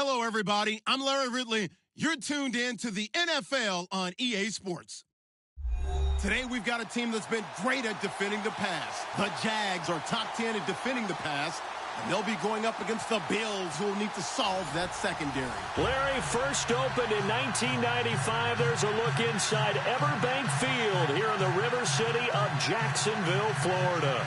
Hello, everybody. I'm Larry Ridley. You're tuned in to the NFL on EA Sports. Today, we've got a team that's been great at defending the pass. The Jags are top 10 at defending the pass, and they'll be going up against the Bills, who will need to solve that secondary. Larry, first opened in 1995. There's a look inside Everbank Field here in the River City of Jacksonville, Florida.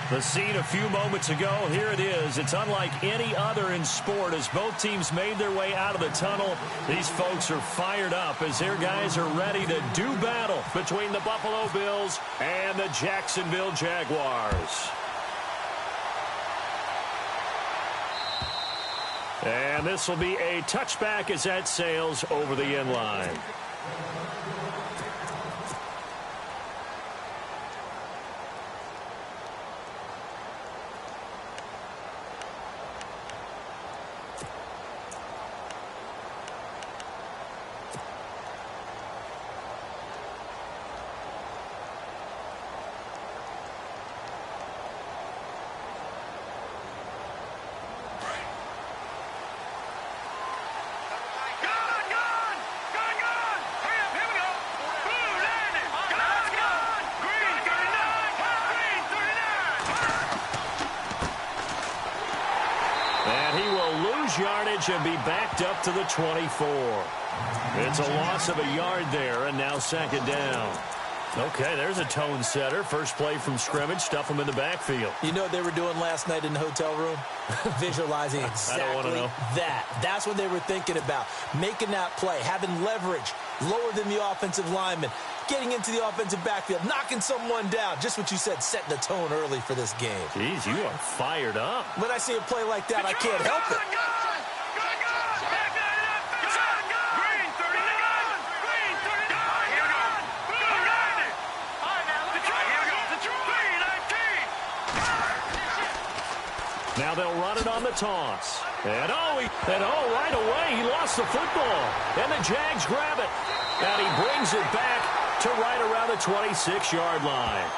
The scene a few moments ago, here it is. It's unlike any other in sport as both teams made their way out of the tunnel. These folks are fired up as their guys are ready to do battle between the Buffalo Bills and the Jacksonville Jaguars. And this will be a touchback as that sails over the end line. Yardage and be backed up to the 24. It's a loss of a yard there, and now second down. Okay, there's a tone setter. First play from scrimmage, stuff them in the backfield. You know what they were doing last night in the hotel room? Visualizing exactly I don't want to know. that. That's what they were thinking about. Making that play, having leverage, lower than the offensive lineman, getting into the offensive backfield, knocking someone down. Just what you said, setting the tone early for this game. Jeez, you are fired up. When I see a play like that, I can't help it. Now they'll run it on the toss. And right away, he lost the football. And the Jags grab it. And he brings it back to right around the 26-yard line.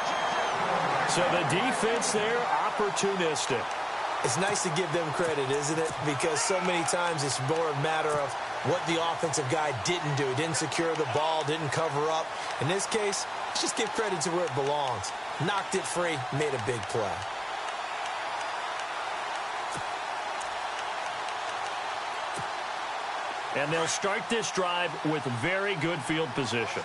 So the defense there, opportunistic. It's nice to give them credit, isn't it? Because so many times it's more a matter of what the offensive guy didn't do. Didn't secure the ball, didn't cover up. In this case, let's just give credit to where it belongs. Knocked it free, made a big play. And they'll start this drive with very good field position.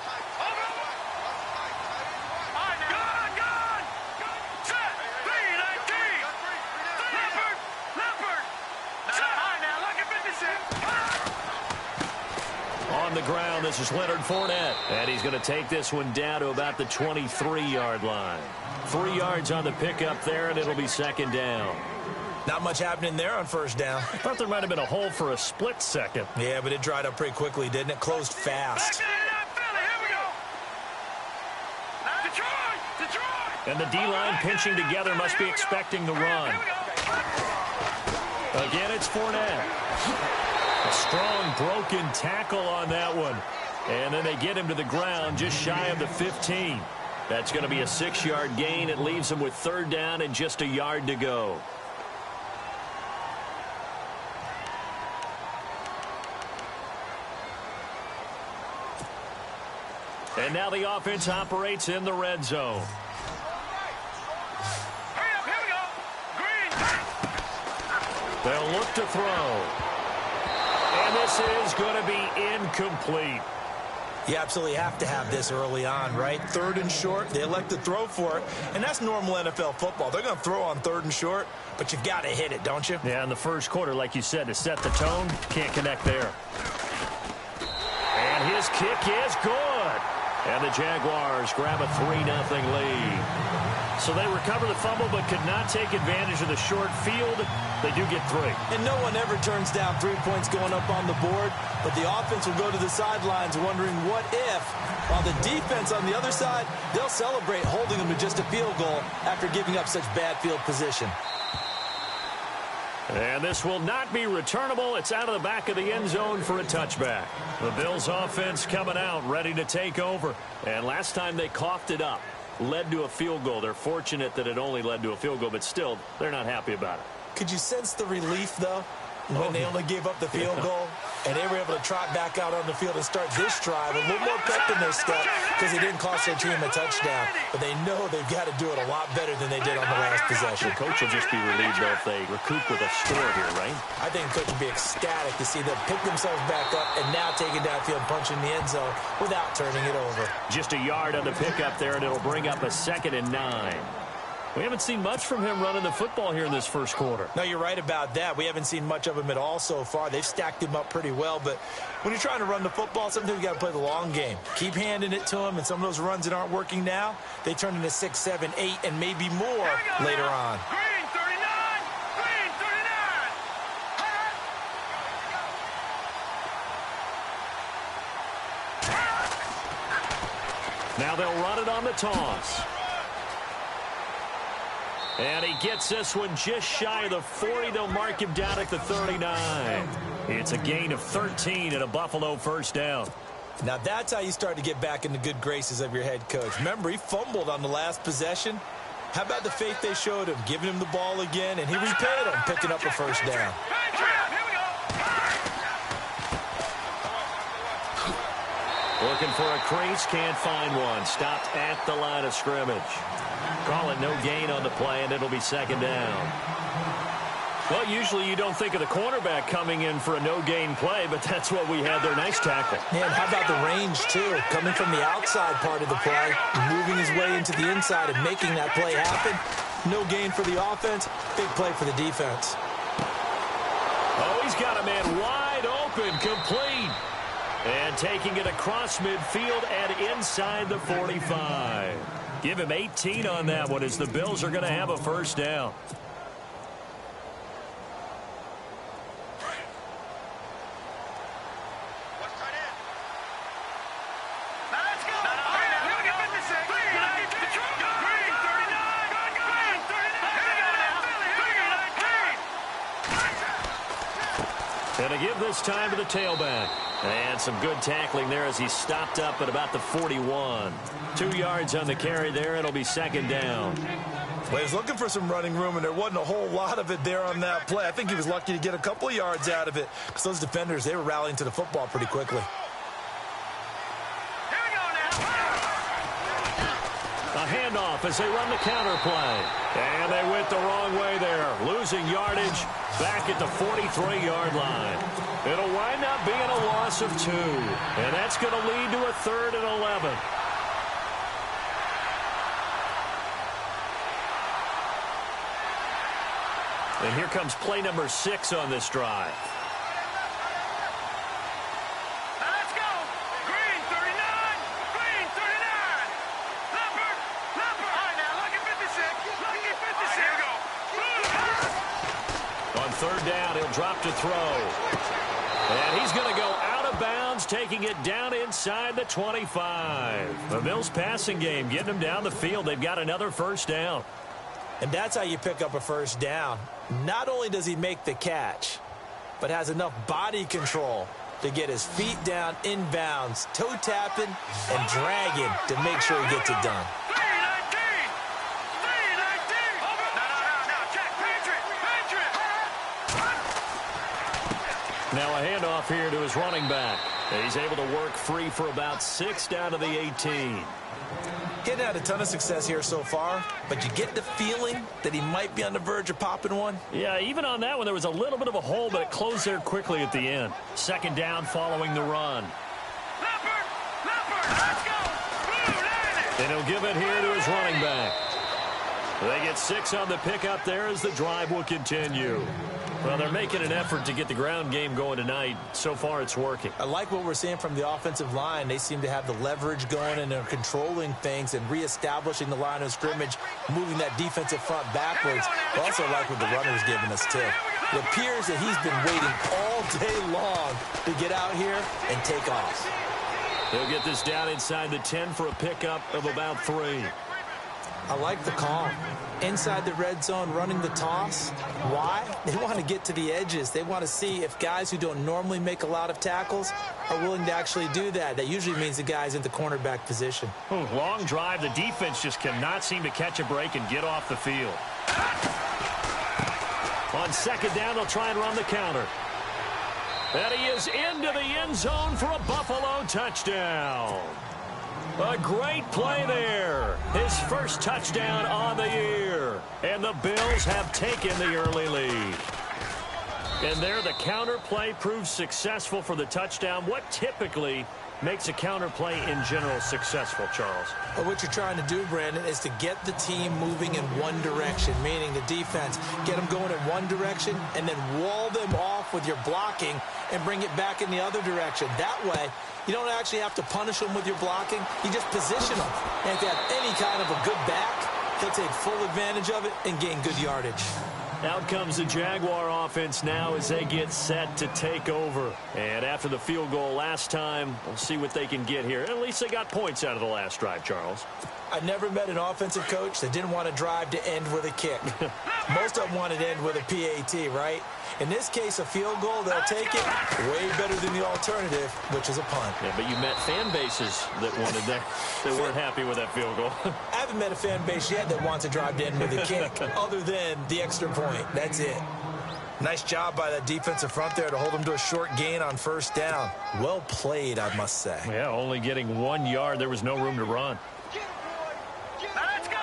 On the ground, this is Leonard Fournette. And he's going to take this one down to about the 23-yard line. 3 yards on the pickup there, and it'll be second down. Not much happening there on first down. I thought there might have been a hole for a split second. Yeah, but it dried up pretty quickly, didn't it? Closed fast. And the D-line pinching together must be expecting the run. Again, it's Fournette. A strong broken tackle on that one. And then they get him to the ground just shy of the 15. That's going to be a 6-yard gain. It leaves them with third down and just a yard to go. And now the offense operates in the red zone. They'll look to throw. And this is going to be incomplete. You absolutely have to have this early on, right? Third and short, they elect to throw for it, and that's normal NFL football. They're going to throw on third and short, but you've got to hit it, don't you? Yeah, in the first quarter, like you said, to set the tone, can't connect there. And his kick is good. And the Jaguars grab a 3-0 lead. So they recover the fumble but could not take advantage of the short field. They do get 3. And no one ever turns down 3 points going up on the board, but the offense will go to the sidelines wondering what if, while the defense on the other side, they'll celebrate holding them to just a field goal after giving up such bad field position. And this will not be returnable. It's out of the back of the end zone for a touchback. The Bills offense coming out, ready to take over. And last time they coughed it up, led to a field goal. They're fortunate that it only led to a field goal, but still, they're not happy about it. Could you sense the relief, though? when they only gave up the field goal, and they were able to trot back out on the field and start this drive a little more pep in their step because they didn't cost their team a touchdown. But they know they've got to do it a lot better than they did on the last possession. The coach will just be relieved, though, if they recoup with a score here, right? I think the coach would be ecstatic to see them pick themselves back up and now take it downfield and punch in the end zone without turning it over. Just a yard on the pickup there, and it'll bring up a 2nd and 9. We haven't seen much from him running the football here in this first quarter. No, you're right about that. We haven't seen much of him at all so far. They've stacked him up pretty well, but when you're trying to run the football, sometimes you got to play the long game. Keep handing it to him, and some of those runs that aren't working now, they turn into 6, 7, 8, and maybe more later on. Green 39! Green 39! Now they'll run it on the toss. And he gets this one just shy of the 40. They'll mark him down at the 39. It's a gain of 13 and a Buffalo first down. Now that's how you start to get back in the good graces of your head coach. Remember, he fumbled on the last possession. How about the faith they showed him, giving him the ball again, and he repaid him, picking up a first down. Looking for a crease, can't find one. Stopped at the line of scrimmage. Call it no gain on the play, and it'll be 2nd down. Well, usually you don't think of the cornerback coming in for a no-gain play, but that's what we had there. Nice tackle. Man, how about the range, too? Coming from the outside part of the play, moving his way into the inside and making that play happen. No gain for the offense, big play for the defense. Oh, he's got a man wide open, complete. And taking it across midfield and inside the 45. Give him 18 on that one as the Bills are going to have a first down. And to give this time to the tailback. And some good tackling there as he stopped up at about the 41. 2 yards on the carry there. It'll be 2nd down. Well, he was looking for some running room, and there wasn't a whole lot of it there on that play. I think he was lucky to get a couple of yards out of it because those defenders, they were rallying to the football pretty quickly. A handoff as they run the counter play. And they went the wrong way there. Losing yardage back at the 43-yard line. It'll wind up being a loss of 2. And that's going to lead to a 3rd and 11. And here comes play number 6 on this drive. On 3rd down, he'll drop to throw. And he's going to go out of bounds, taking it down inside the 25. The Bills passing game, getting them down the field. They've got another first down. And that's how you pick up a first down. Not only does he make the catch, but has enough body control to get his feet down inbounds, toe tapping and dragging to make sure he gets it done. Now a handoff here to his running back. And he's able to work free for about 6 down to the 18. Getting had a ton of success here so far, but you get the feeling that he might be on the verge of popping one. Yeah, even on that one, there was a little bit of a hole, but it closed there quickly at the end. 2nd down following the run. Let's go! And he'll give it here to his running back. They get 6 on the pickup there as the drive will continue. Well, they're making an effort to get the ground game going tonight. So far, it's working. I like what we're seeing from the offensive line. They seem to have the leverage going, and they're controlling things and reestablishing the line of scrimmage, moving that defensive front backwards. I also like what the runner's giving us, too. It appears that he's been waiting all day long to get out here and take off. He'll get this down inside the 10 for a pickup of about 3. I like the call. Inside the red zone, running the toss. Why? They want to get to the edges. They want to see if guys who don't normally make a lot of tackles are willing to actually do that. That usually means the guy's in the cornerback position. Long drive. The defense just cannot seem to catch a break and get off the field. On 2nd down, they'll try and run the counter. And he is into the end zone for a Buffalo touchdown. A great play there. His first touchdown on the year. And the Bills have taken the early lead. And there, the counter play proves successful for the touchdown. What typically makes a counter play in general successful, Charles? Well, what you're trying to do, Brandon, is to get the team moving in one direction, meaning the defense, get them going in one direction and then wall them off with your blocking and bring it back in the other direction. That way, you don't actually have to punish them with your blocking. You just position them. And if they have any kind of a good back, he'll take full advantage of it and gain good yardage. Out comes the Jaguar offense now as they get set to take over. And after the field goal last time, we'll see what they can get here. At least they got points out of the last drive, Charles. I never met an offensive coach that didn't want to drive to end with a kick. Most of them wanted to end with a PAT, right? In this case, a field goal, they'll take it way better than the alternative, which is a punt. Yeah, but you met fan bases that wanted that, that weren't happy with that field goal. I haven't met a fan base yet that wants to drive to end with a kick, other than the extra point. That's it. Nice job by that defensive front there to hold them to a short gain on first down. Well played, I must say. Yeah, only getting 1 yard. There was no room to run. Let's go.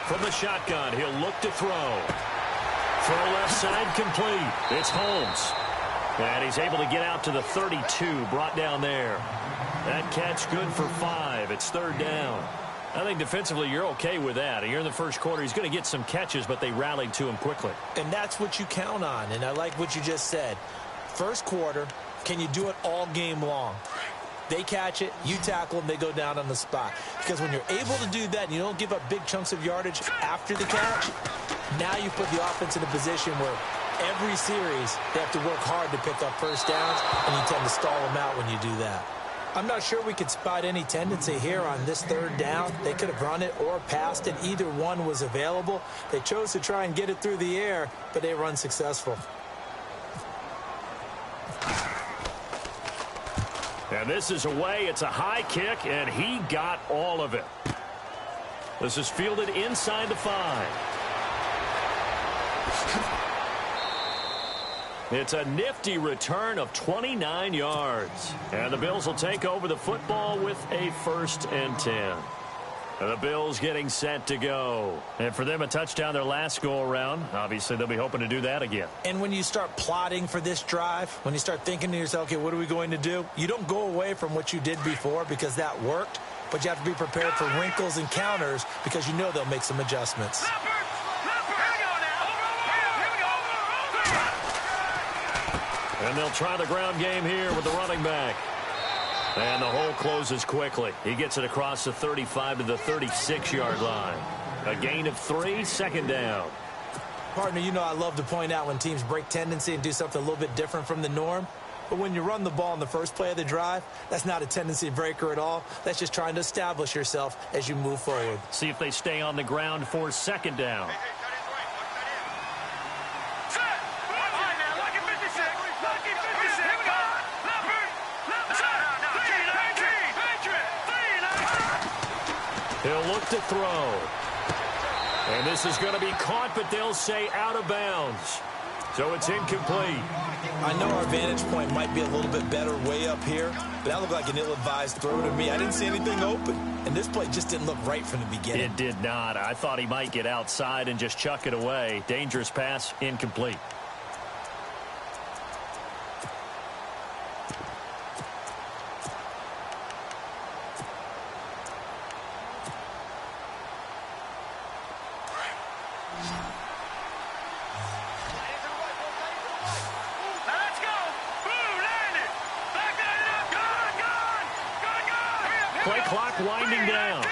From the shotgun, he'll look to throw. Throw left side complete. It's Holmes. And he's able to get out to the 32, brought down there. That catch good for 5. It's third down. I think defensively you're okay with that. Here in the first quarter, he's going to get some catches, but they rallied to him quickly. And that's what you count on, and I like what you just said. First quarter, can you do it all game long? They catch it, you tackle them, they go down on the spot. Because when you're able to do that and you don't give up big chunks of yardage after the catch, now you put the offense in a position where every series they have to work hard to pick up first downs, and you tend to stall them out when you do that. I'm not sure we could spot any tendency here on this third down. They could have run it or passed it. Either one was available. They chose to try and get it through the air, but they were unsuccessful. And this is away. It's a high kick, and he got all of it. This is fielded inside the 5. It's a nifty return of 29 yards. And the Bills will take over the football with a 1st and 10. And the Bills getting set to go. And for them, a touchdown their last go-around. Obviously, they'll be hoping to do that again. And when you start plotting for this drive, when you start thinking to yourself, okay, what are we going to do? You don't go away from what you did before because that worked. But you have to be prepared for wrinkles and counters because you know they'll make some adjustments. And they'll try the ground game here with the running back. And the hole closes quickly. He gets it across the 35 to the 36-yard line. A gain of 3, second down. Partner, you know I love to point out when teams break tendency and do something a little bit different from the norm. But when you run the ball in the first play of the drive, that's not a tendency breaker at all. That's just trying to establish yourself as you move forward. See if they stay on the ground for second down. He'll look to throw. And this is going to be caught, but they'll say out of bounds. So it's incomplete. I know our vantage point might be a little bit better way up here, but that looked like an ill-advised throw to me. I didn't see anything open, and this play just didn't look right from the beginning. It did not. I thought he might get outside and just chuck it away. Dangerous pass, incomplete. Play clock winding down.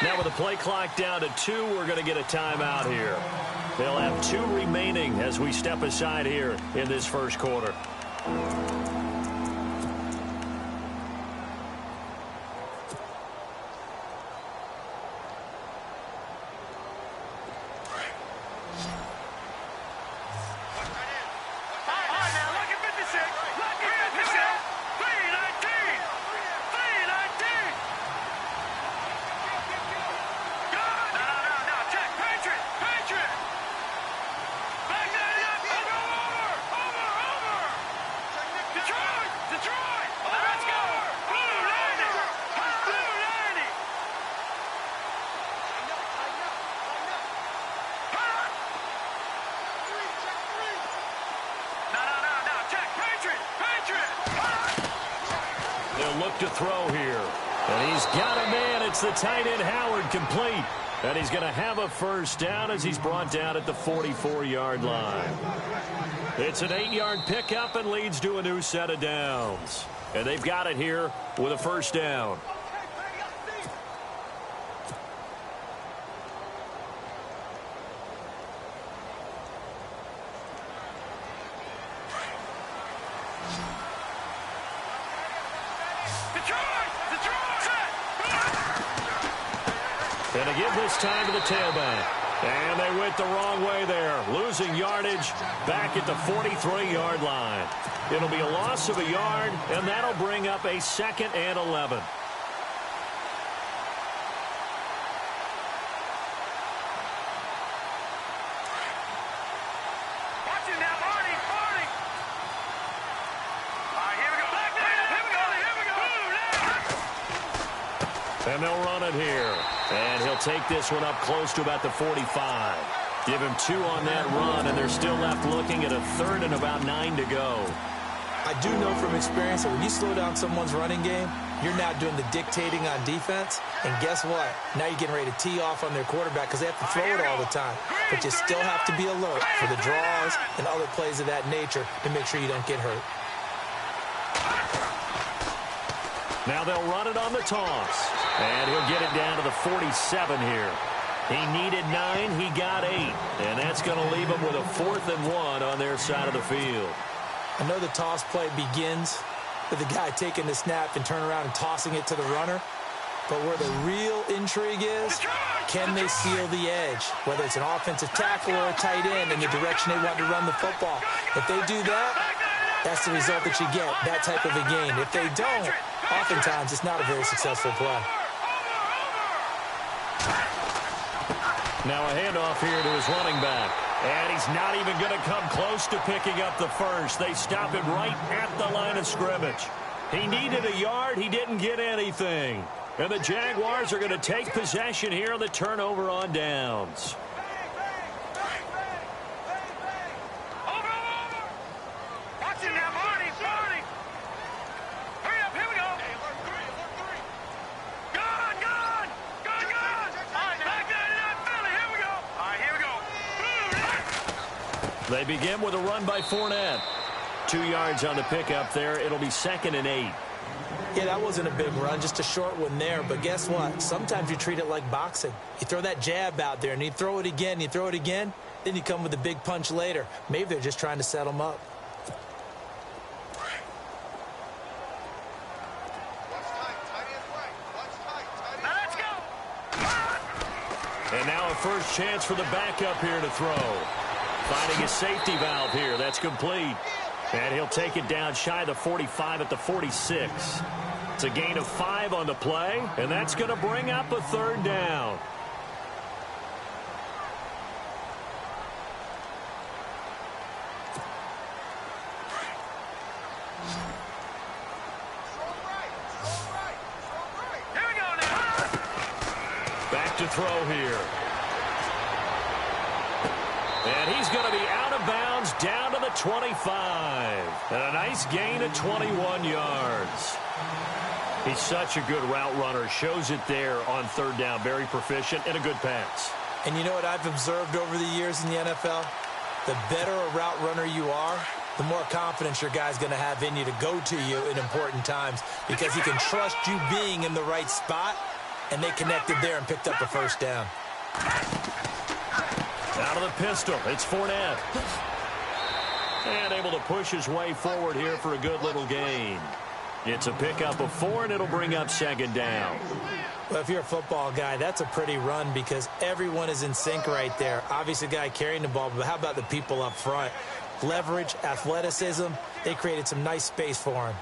Now with the play clock down to 2, we're going to get a timeout here. They'll have 2 remaining as we step aside here in this first quarter. He'll look to throw here. And he's got a man. It's the tight end, Howard, complete. And he's going to have a first down as he's brought down at the 44-yard line. It's an 8-yard pickup and leads to a new set of downs. And they've got it here with a first down. And to give this time to the tailback. And they went the wrong way there, losing yardage back at the 43-yard line. It'll be a loss of a yard, and that'll bring up a 2nd and 11. And they'll run it here. And he'll take this one up close to about the 45. Give him 2 on that run, and they're still left looking at a 3rd and about 9 to go. I do know from experience that when you slow down someone's running game, you're now doing the dictating on defense. And guess what? Now you're getting ready to tee off on their quarterback because they have to throw it all the time. But you still have to be alert for the draws and other plays of that nature to make sure you don't get hurt. Now they'll run it on the toss. And he'll get it down to the 47 here. He needed 9, he got 8. And that's going to leave him with a 4th and 1 on their side of the field. I know the toss play begins with the guy taking the snap and turning around and tossing it to the runner. But where the real intrigue is, can they seal the edge? Whether it's an offensive tackle or a tight end in the direction they want to run the football. If they do that, that's the result that you get, that type of a game. If they don't, oftentimes it's not a very successful play. Now a handoff here to his running back. And he's not even going to come close to picking up the first. They stop him right at the line of scrimmage. He needed a yard. He didn't get anything. And the Jaguars are going to take possession here on the turnover on downs. They begin with a run by Fournette. 2 yards on the pickup there. It'll be 2nd and 8. Yeah, that wasn't a big run, just a short one there. But guess what? Sometimes you treat it like boxing. You throw that jab out there, and you throw it again, then you come with a big punch later. Maybe they're just trying to set them up. And now a first chance for the backup here to throw. Finding his safety valve here. That's complete. And he'll take it down shy of the 45 at the 46. It's a gain of 5 on the play, and that's going to bring up a 3rd down. Back to throw here. And he's going to be out of bounds down to the 25. And a nice gain of 21 yards. He's such a good route runner. Shows it there on 3rd down. Very proficient and a good pass. And you know what I've observed over the years in the NFL? The better a route runner you are, the more confidence your guy's going to have in you to go to you in important times because he can trust you being in the right spot, and they connected there and picked up a first down. Out of the pistol, it's Fournette. And able to push his way forward here for a good little gain. It's a pickup of 4, and it'll bring up 2nd down. Well, if you're a football guy, that's a pretty run because everyone is in sync right there. Obviously, the guy carrying the ball, but how about the people up front? Leverage, athleticism, they created some nice space for him.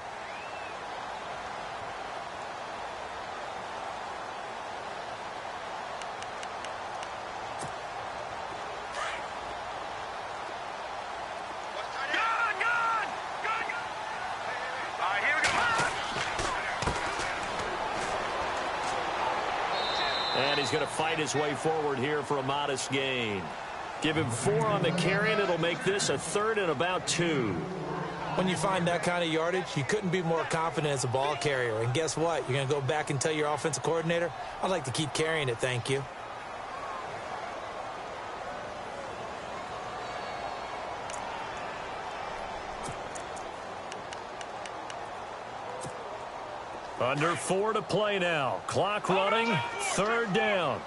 And he's going to fight his way forward here for a modest gain. Give him 4 on the carry, and it'll make this a 3rd and about 2. When you find that kind of yardage, you couldn't be more confident as a ball carrier. And guess what? You're going to go back and tell your offensive coordinator, I'd like to keep carrying it, thank you. Under 4 to play now. Clock running. Third down.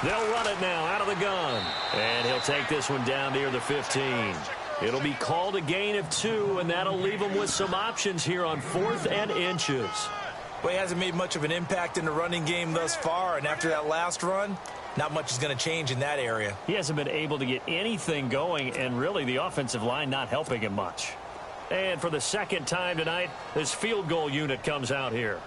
They'll run it now out of the gun. And he'll take this one down near the 15. It'll be called a gain of 2, and that'll leave him with some options here on 4th and inches. Well, he hasn't made much of an impact in the running game thus far, and after that last run, not much is going to change in that area. He hasn't been able to get anything going, and really the offensive line not helping him much. And for the second time tonight, this field goal unit comes out here.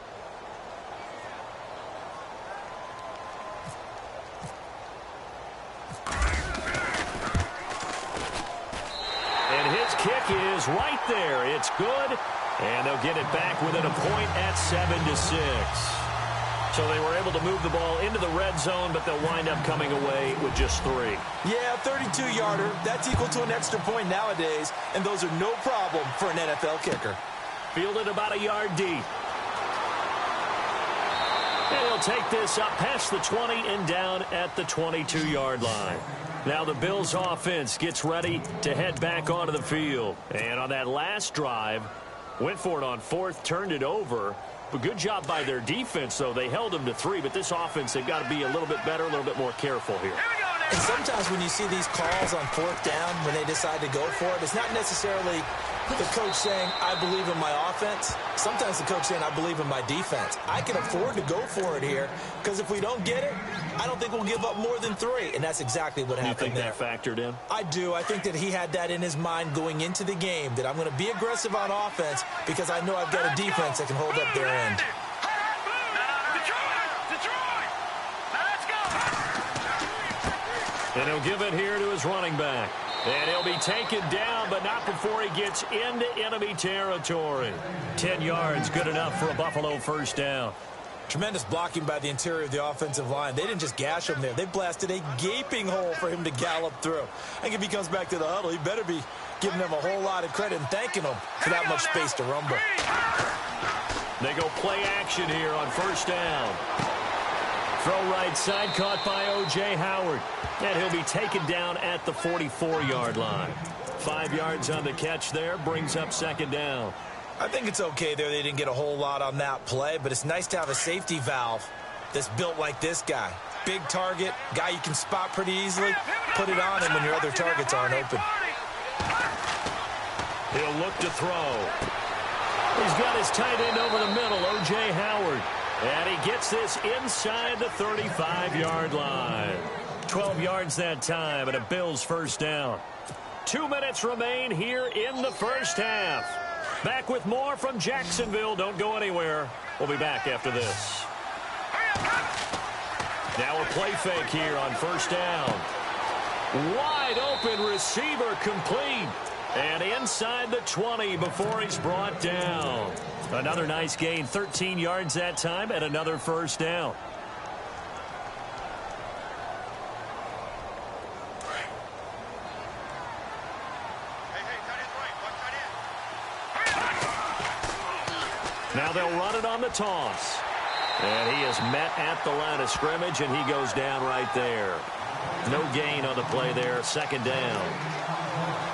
And his kick is right there. It's good, and they'll get it back within a point at 7-6. So they were able to move the ball into the red zone, but they'll wind up coming away with just 3. Yeah, 32-yarder. That's equal to an extra point nowadays, and those are no problem for an NFL kicker. Fielded about a yard deep. And he'll take this up past the 20 and down at the 22-yard line. Now the Bills offense gets ready to head back onto the field. And on that last drive, went for it on 4th, turned it over. But good job by their defense, though. They held them to 3, but this offense, they've got to be a little bit better, a little bit more careful here. And sometimes when you see these calls on 4th down, when they decide to go for it, it's not necessarily the coach saying, I believe in my offense. Sometimes the coach saying, I believe in my defense. I can afford to go for it here, because if we don't get it, I don't think we'll give up more than 3. And that's exactly what happened there. You think that factored in? I do. I think that he had that in his mind going into the game, that I'm going to be aggressive on offense because I know I've got a defense that can hold up their end. And he'll give it here to his running back. And he'll be taken down, but not before he gets into enemy territory. 10 yards, good enough for a Buffalo first down. Tremendous blocking by the interior of the offensive line. They didn't just gash him there. They blasted a gaping hole for him to gallop through. I think if he comes back to the huddle, he better be giving them a whole lot of credit and thanking them for that much space to rumble. They go play action here on first down. Throw right side, caught by O.J. Howard. And he'll be taken down at the 44-yard line. 5 yards on the catch there, brings up second down. I think it's okay there. They didn't get a whole lot on that play, but it's nice to have a safety valve that's built like this guy. Big target, guy you can spot pretty easily. Put it on him when your other targets aren't open. He'll look to throw. He's got his tight end over the middle, O.J. Howard. And he gets this inside the 35-yard line. 12 yards that time, and a Bills first down. 2 minutes remain here in the first half. Back with more from Jacksonville. Don't go anywhere. We'll be back after this. Now a play fake here on first down. Wide open receiver complete. And inside the 20 before he's brought down. Another nice gain, 13 yards that time, and another first down. Now they'll run it on the toss. And he is met at the line of scrimmage, and he goes down right there. No gain on the play there, second down.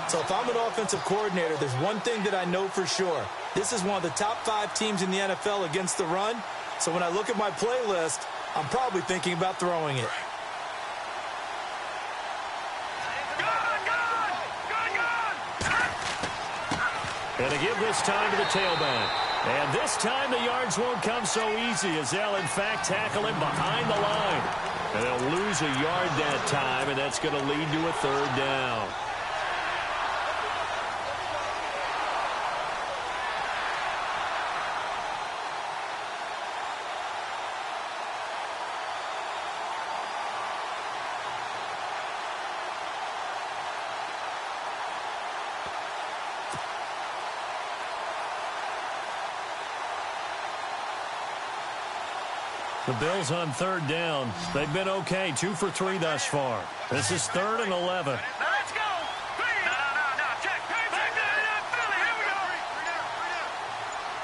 So if I'm an offensive coordinator, there's one thing that I know for sure. This is one of the top 5 teams in the NFL against the run. So when I look at my playlist, I'm probably thinking about throwing it. And to give this time to the tailback. And this time the yards won't come so easy as they'll, in fact, tackle him behind the line. And they'll lose a yard that time, and that's going to lead to a third down. The Bills on third down. They've been okay, 2 for 3 thus far. This is 3rd and 11. Now let's go. No. Check. Back up, Philly. Here we go.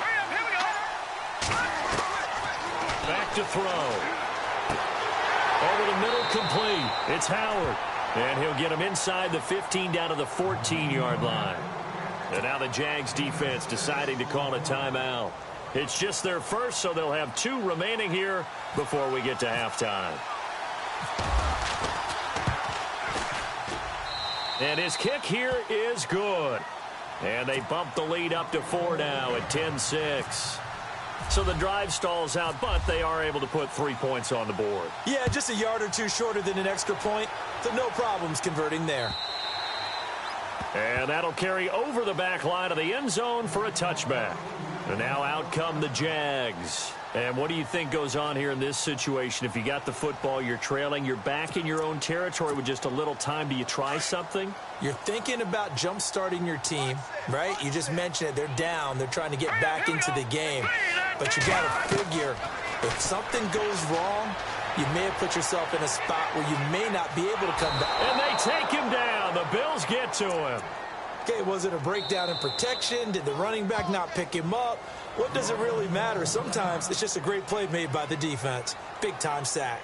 Hurry up. Here we go. Back to throw. Over the middle, complete. It's Howard. And he'll get him inside the 15 down to the 14-yard line. And now the Jags defense deciding to call a timeout. It's just their first, so they'll have 2 remaining here before we get to halftime. And his kick here is good. And they bump the lead up to 4 now at 10-6. So the drive stalls out, but they are able to put 3 points on the board. Yeah, just a yard or 2 shorter than an extra point, so no problems converting there. And that'll carry over the back line of the end zone for a touchback. And now out come the Jags. And what do you think goes on here in this situation? If you got the football, you're trailing, you're back in your own territory with just a little time. Do you try something? You're thinking about jump-starting your team, right? You just mentioned it. They're down. They're trying to get back into the game. But you got to figure, if something goes wrong, you may have put yourself in a spot where you may not be able to come back. And they take him down. The Bills get to him. Okay, was it a breakdown in protection? Did the running back not pick him up? What does it really matter? Sometimes it's just a great play made by the defense. Big-time sack.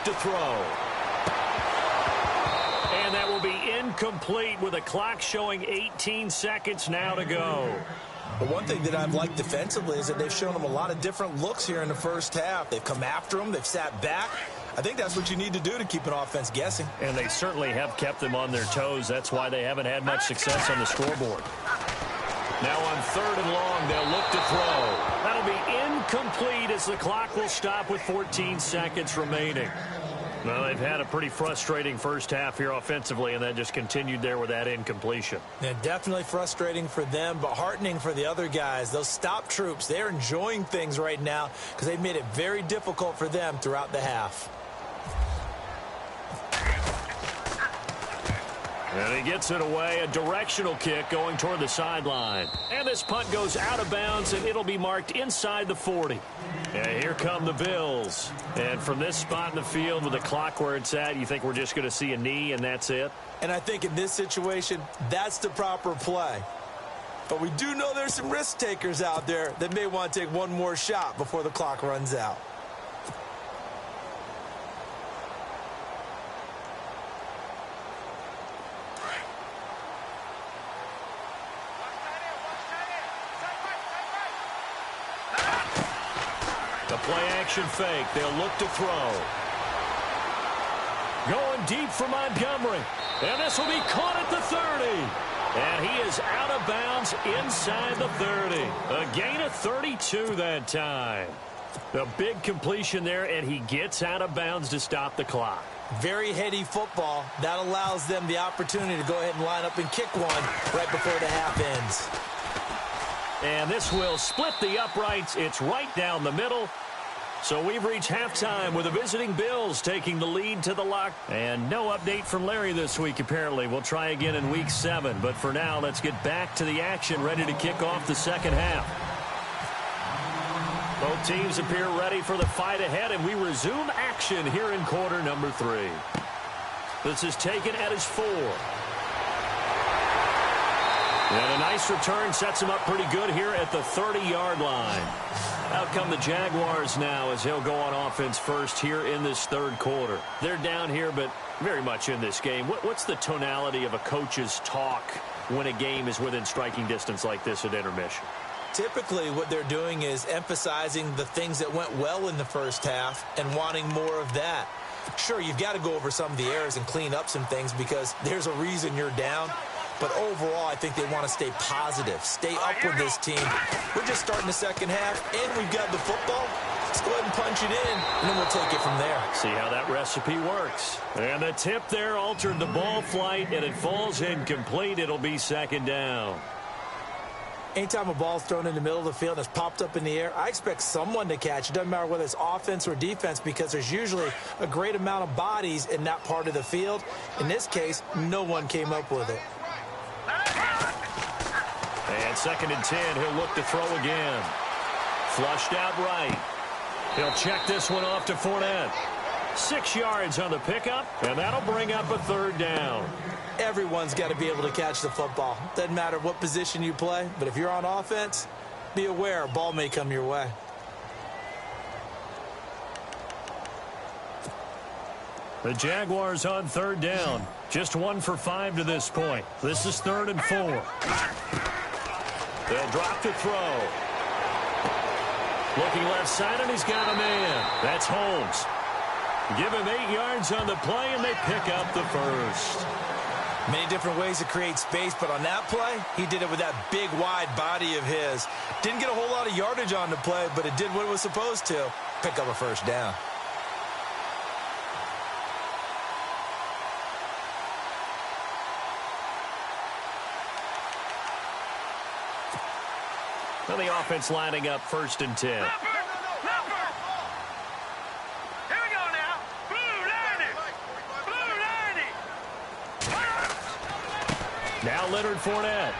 To throw. And that will be incomplete with a clock showing 18 seconds now to go. But one thing that I've liked defensively is that they've shown them a lot of different looks here in the first half. They've come after them. They've sat back. I think that's what you need to do to keep an offense guessing. And they certainly have kept them on their toes. That's why they haven't had much success on the scoreboard. Now on 3rd and long, they'll look to throw. That'll be incomplete as the clock will stop with 14 seconds remaining. Well, they've had a pretty frustrating first half here offensively, and that just continued there with that incompletion. Yeah, definitely frustrating for them, but heartening for the other guys. Those stop troops, they're enjoying things right now because they've made it very difficult for them throughout the half. And he gets it away, a directional kick going toward the sideline. And this punt goes out of bounds, and it'll be marked inside the 40. And here come the Bills. And from this spot in the field with the clock where it's at, you think we're just going to see a knee and that's it? And I think in this situation, that's the proper play. But we do know there's some risk takers out there that may want to take one more shot before the clock runs out. The play-action fake. They'll look to throw. Going deep for Montgomery. And this will be caught at the 30. And he is out of bounds inside the 30. A gain of 32 that time. The big completion there, and he gets out of bounds to stop the clock. Very heady football. That allows them the opportunity to go ahead and line up and kick one right before the half ends. And this will split the uprights. It's right down the middle. So we've reached halftime with the visiting Bills taking the lead to the lock. And no update from Larry this week, apparently. We'll try again in Week 7. But for now, let's get back to the action, ready to kick off the second half. Both teams appear ready for the fight ahead, and we resume action here in quarter number 3. This is taken at his 4. And a nice return sets him up pretty good here at the 30-yard line. Out come the Jaguars now as he'll go on offense first here in this third quarter. They're down here, but very much in this game. What's the tonality of a coach's talk when a game is within striking distance like this at intermission? Typically, what they're doing is emphasizing the things that went well in the first half and wanting more of that. Sure, you've got to go over some of the errors and clean up some things because there's a reason you're down. But overall, I think they want to stay positive, stay up with this team. We're just starting the second half, and we've got the football. Let's go ahead and punch it in, and then we'll take it from there. See how that recipe works. And the tip there altered the ball flight, and it falls incomplete. It'll be second down. Anytime a ball's thrown in the middle of the field and it's popped up in the air, I expect someone to catch. It doesn't matter whether it's offense or defense because there's usually a great amount of bodies in that part of the field. In this case, no one came up with it. And second and 10, he'll look to throw again. Flushed out right. He'll check this one off to Fournette. 6 yards on the pickup, and that'll bring up a third down. Everyone's got to be able to catch the football. Doesn't matter what position you play, but if you're on offense, be aware a ball may come your way. The Jaguars on third down. Just 1 for 5 to this point. This is 3rd and 4. They'll drop to throw. Looking left side, and he's got a man. That's Holmes. Give him 8 yards on the play, and they pick up the first. Many different ways to create space, but on that play, he did it with that big, wide body of his. Didn't get a whole lot of yardage on the play, but it did what it was supposed to. Pick up a first down. Now the offense lining up 1st and 10. Now Leonard Fournette.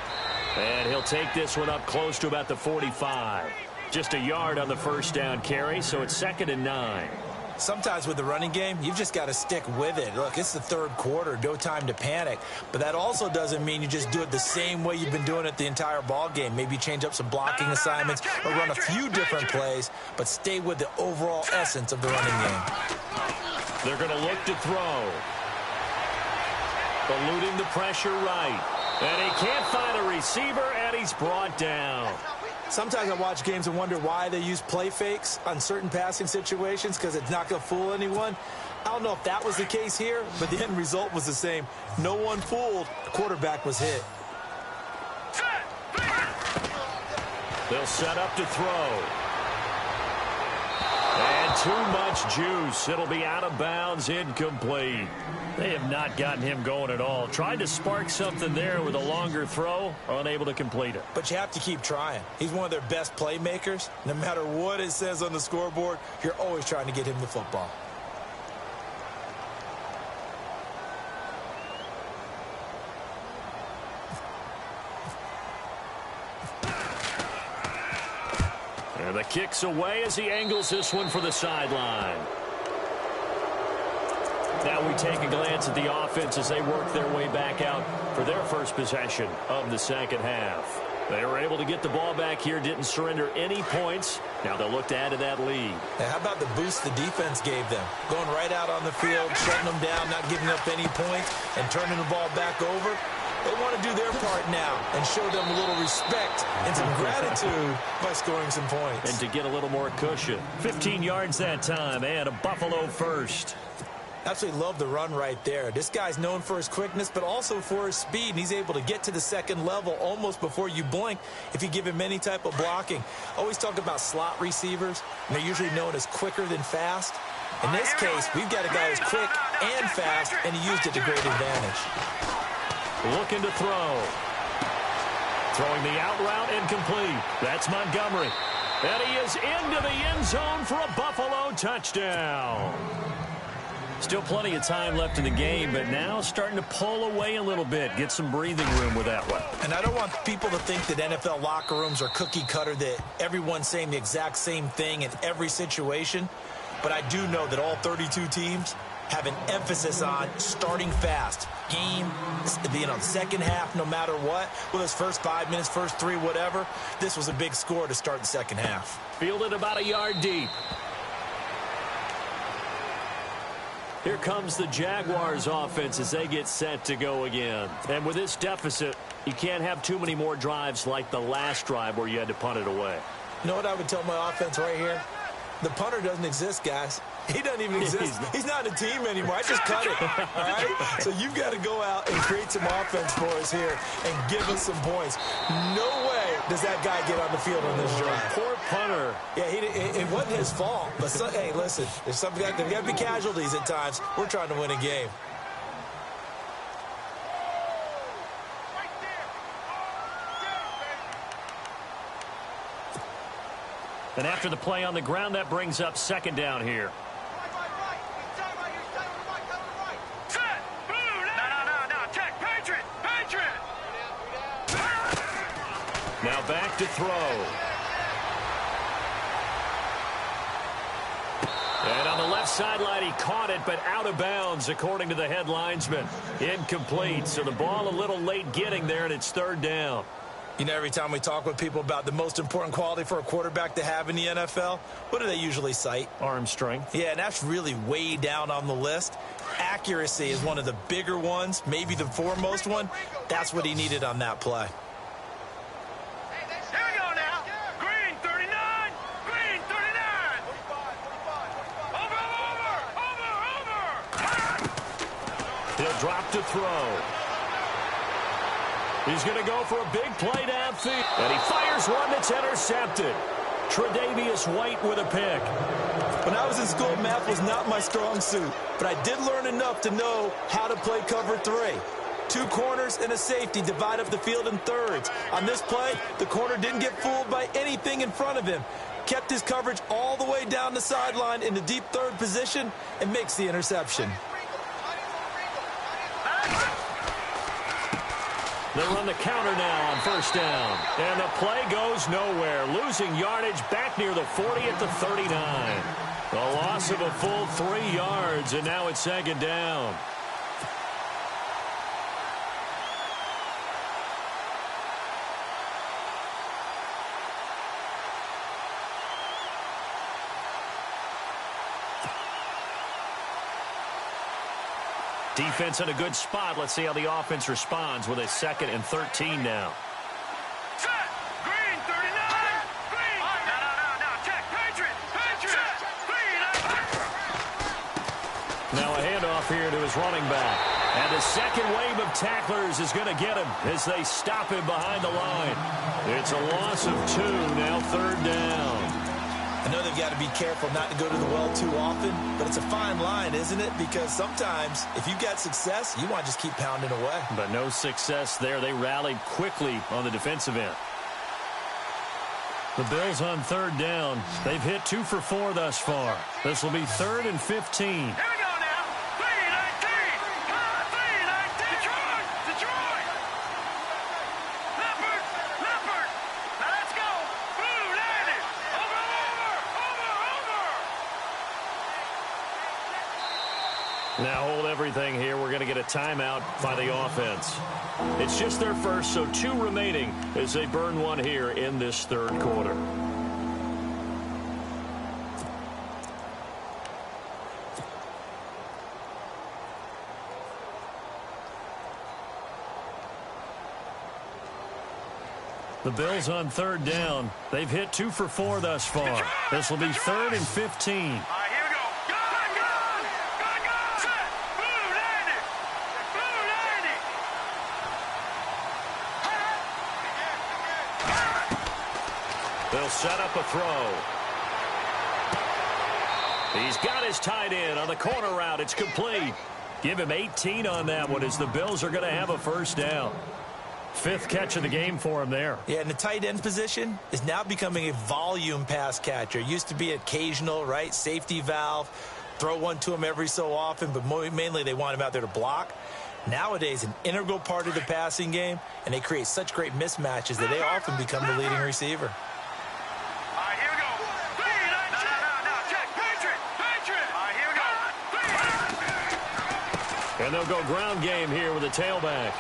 And he'll take this one up close to about the 45. Just a yard on the first down carry, so it's 2nd and 9. Sometimes with the running game, you've just got to stick with it. Look, it's the 3rd quarter, no time to panic. But that also doesn't mean you just do it the same way you've been doing it the entire ball game. Maybe change up some blocking assignments or run a few different plays, but stay with the overall essence of the running game. They're going to look to throw. Eluding the pressure right. And he can't find a receiver, and he's brought down. Sometimes I watch games and wonder why they use play fakes on certain passing situations because it's not going to fool anyone. I don't know if that was the case here, but the end result was the same. No one fooled. The quarterback was hit. They'll set up to throw. And too much juice. It'll be out of bounds, incomplete. They have not gotten him going at all. Tried to spark something there with a longer throw, unable to complete it. But you have to keep trying. He's one of their best playmakers. No matter what it says on the scoreboard, you're always trying to get him the football. And the kick's away as he angles this one for the sideline. Now we take a glance at the offense as they work their way back out for their first possession of the second half. They were able to get the ball back here, didn't surrender any points. Now they'll look to add to that lead. Now, how about the boost the defense gave them? Going right out on the field, shutting them down, not giving up any points, and turning the ball back over. They want to do their part now and show them a little respect and some gratitude by scoring some points. And to get a little more cushion. 15 yards that time, and a Buffalo first. Absolutely love the run right there. This guy's known for his quickness, but also for his speed. And he's able to get to the second level almost before you blink if you give him any type of blocking. Always talk about slot receivers, and they're usually known as quicker than fast. In this case, we've got a guy who's quick and fast, and he used it to great advantage. Looking to throw. Throwing the out route incomplete. That's Montgomery. And he is into the end zone for a Buffalo touchdown. Still plenty of time left in the game, but now starting to pull away a little bit. Get some breathing room with that one. And I don't want people to think that NFL locker rooms are cookie cutter, that everyone's saying the exact same thing in every situation. But I do know that all 32 teams have an emphasis on starting fast. Game, second half, no matter what. Whether it's first 5 minutes, first 3, whatever. This was a big score to start the second half. Fielded about a yard deep. Here comes the Jaguars offense as they get set to go again. And with this deficit, you can't have too many more drives like the last drive where you had to punt it away. You know what I would tell my offense right here? The punter doesn't exist, guys. He doesn't even exist. He's not a team anymore. I just cut it. All right? So you've got to go out and create some offense for us here and give us some points. No way does that guy get on the field on this drive? Poor punter. Yeah, it wasn't his fault. But, hey, listen, there's got to be casualties at times. We're trying to win a game. And after the play on the ground, that brings up second down here. Now back to throw. And on the left sideline, he caught it, but out of bounds, according to the head linesman. Incomplete, so the ball a little late getting there, and it's third down. You know, every time we talk with people about the most important quality for a quarterback to have in the NFL, what do they usually cite? Arm strength. Yeah, and that's really way down on the list. Accuracy is one of the bigger ones, maybe the foremost one. That's what he needed on that play. Here we go now. Green 39. Green 39. Over. He'll drop to throw. He's going to go for a big play downfield. And he fires one that's intercepted. Tre'Davious White with a pick. When I was in school, math was not my strong suit, but I did learn enough to know how to play cover 3. 2 corners and a safety divide up the field in thirds. On this play, the corner didn't get fooled by anything in front of him. Kept his coverage all the way down the sideline in the deep third position and makes the interception. They run the counter now on first down. And the play goes nowhere. Losing yardage back near the 40 at the 39. A loss of a full 3 yards, and now it's second down. Defense in a good spot. Let's see how the offense responds with a 2nd and 13 now. Set. Green 39. Green. No. Check. Patriot. Green. Now a handoff here to his running back. And the second wave of tacklers is going to get him as they stop him behind the line. It's a loss of 2, now third down. I know they've got to be careful not to go to the well too often, but it's a fine line, isn't it? Because sometimes, if you've got success, you want to just keep pounding away. But no success there. They rallied quickly on the defensive end. The Bills on third down. They've hit 2 for 4 thus far. This will be 3rd and 15. Here we go now. 3-19. Detroit. Leopard. Now let's go. Blue 90. Over. Now hold everything here. We're going to get a timeout by the offense. It's just their first, so 2 remaining as they burn 1 here in this third quarter. The Bills on third down. They've hit 2 for 4 thus far. This will be 3rd and 15. All right, here we go. Gun. Set. Blue 90. They'll set up a throw. He's got his tight end on the corner route. It's complete. Give him 18 on that one as the Bills are going to have a first down. 5th catch of the game for him there. Yeah, and the tight end position is now becoming a volume pass catcher. Used to be occasional, right? Safety valve. Throw one to him every so often, but mainly they want him out there to block. Nowadays, an integral part of the passing game, and they create such great mismatches that they often become the leading receiver. All right, here we go. No. Check. Patriot. All right, here we go. And they'll go ground game here with a tailback.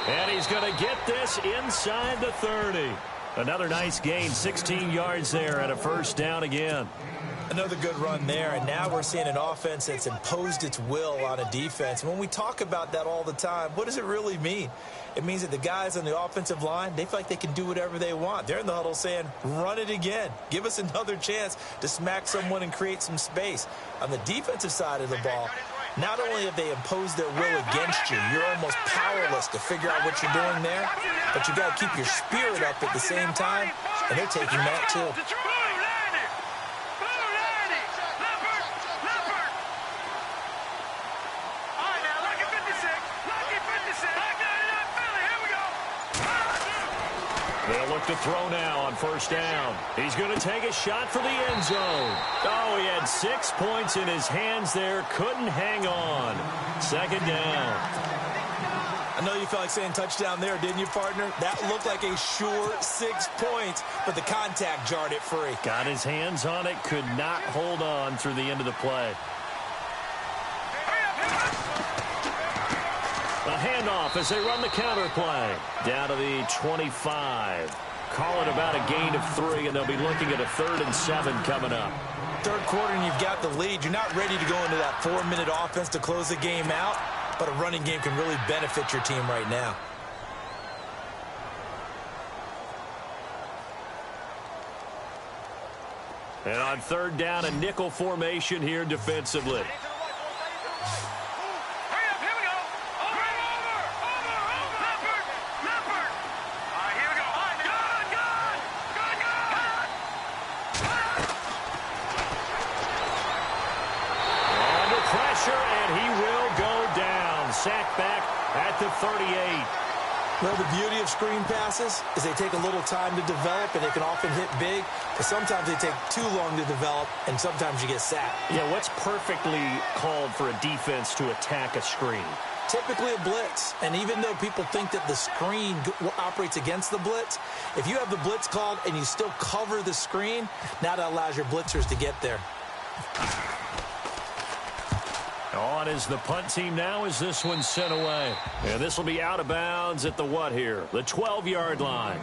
And he's going to get this inside the 30. Another nice gain, 16 yards there and a first down again. Another good run there, and now we're seeing an offense that's imposed its will on a defense. And when we talk about that all the time, what does it really mean? It means that the guys on the offensive line, they feel like they can do whatever they want. They're in the huddle saying, run it again. Give us another chance to smack someone and create some space. On the defensive side of the ball, not only have they imposed their will against you, you're almost powerless to figure out what you're doing there, but you got to keep your spirit up at the same time, and they're taking that too. They'll look to throw now on first down. He's going to take a shot for the end zone. Oh, he had 6 points in his hands there. Couldn't hang on. Second down. I know you felt like saying touchdown there, didn't you, partner? That looked like a sure 6 points, but the contact jarred it free. Got his hands on it. Could not hold on through the end of the play. A handoff as they run the counter play. Down to the 25. Call it about a gain of 3, and they'll be looking at a 3rd and 7 coming up. Third quarter, and you've got the lead. You're not ready to go into that 4-minute offense to close the game out, but a running game can really benefit your team right now. And on third down, a nickel formation here defensively. Sack back at the 38. Well, the beauty of screen passes is they take a little time to develop, and they can often hit big, but sometimes they take too long to develop, and sometimes you get sacked. Yeah, what's perfectly called for a defense to attack a screen? Typically a blitz, and even though people think that the screen operates against the blitz, if you have the blitz called and you still cover the screen, now that allows your blitzers to get there. On is the punt team now as this one's sent away. And this will be out of bounds at the what here? The 12-yard line.